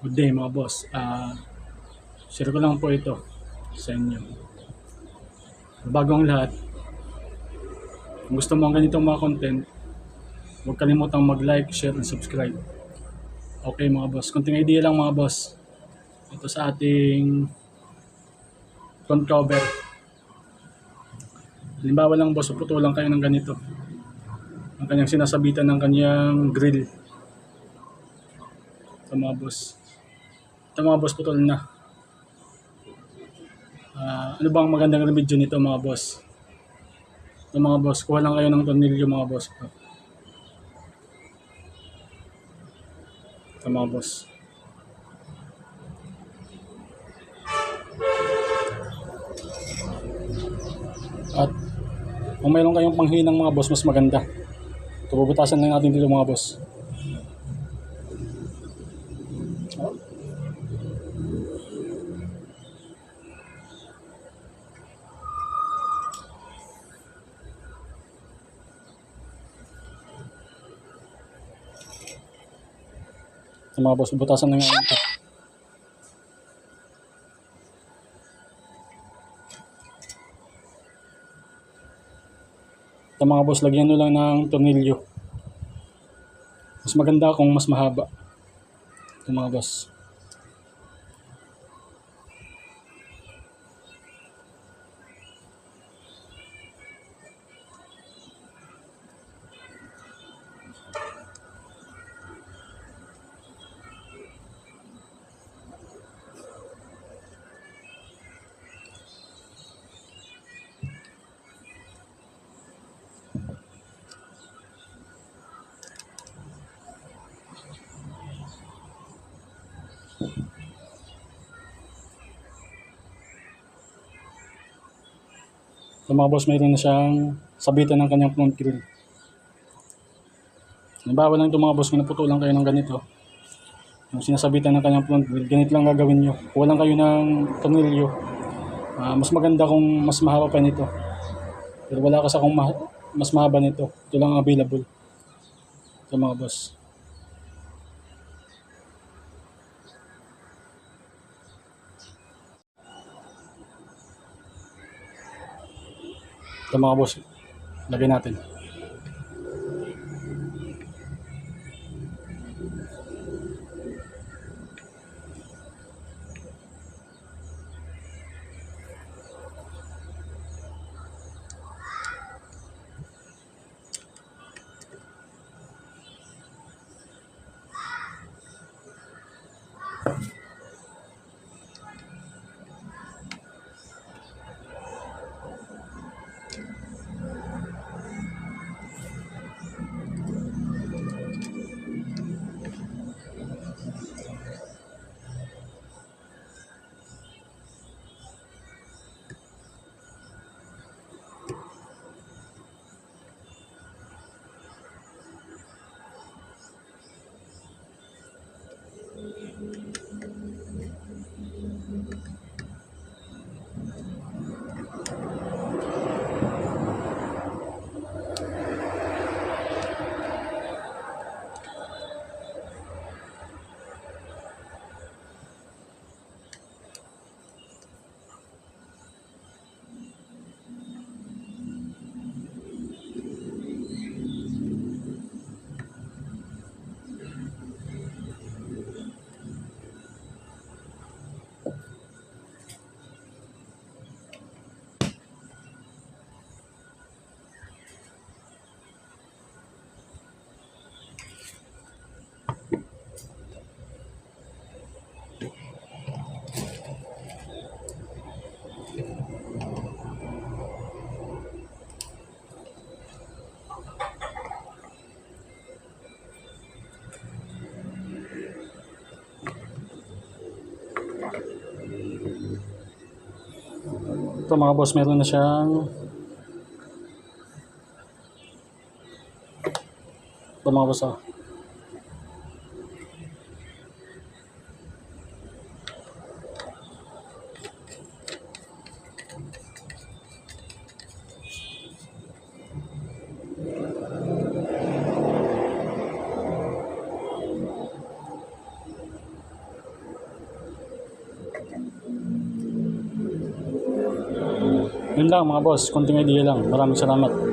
Good day mga boss. Share ko lang po ito sa inyo. Bago ang lahat, kung gusto mo ang ganitong mga content, huwag kalimutang mag-like, share, and subscribe. Okay mga boss, konting idea lang mga boss. Ito sa ating front cover. Halimbawa lang boss, putulan kayo ng ganito. Ang kanyang sinasabitan ng kanyang grill. Ito mga boss. Ito mga boss, putol na. Ano bang magandang remedyo nito mga boss? Ito mga boss, kuha lang kayo ng tornilyo mga boss. Ito mga boss. At kung mayroon kayong panghinang mga boss, mas maganda. Ito, bubutasan lang natin dito mga boss. Ito mga boss, bubutasan lang natin ito. Ito mga boss, lagyan nyo lang ng tornilyo. Mas maganda kung mas mahaba. Ito mga boss. Ito mga boss, mayroon na siyang sabitan ng kanyang front grill. Halimbawa lang ito mga boss, kung naputulan kayo ng ganito, yung sinasabitan ng kanyang front grill, ganito lang gagawin nyo. Kuha lang kayo ng tornilyo. Mas maganda kung mas mahaba pa nito. Pero wala kasi akong mas mahaba nito. Ito lang ang available. Ito mga boss. Ito mga boss, lagay natin. Ito mga boss, meron na siyang ito mga boss. Yun lang mga boss, konting idea lang. Maraming salamat.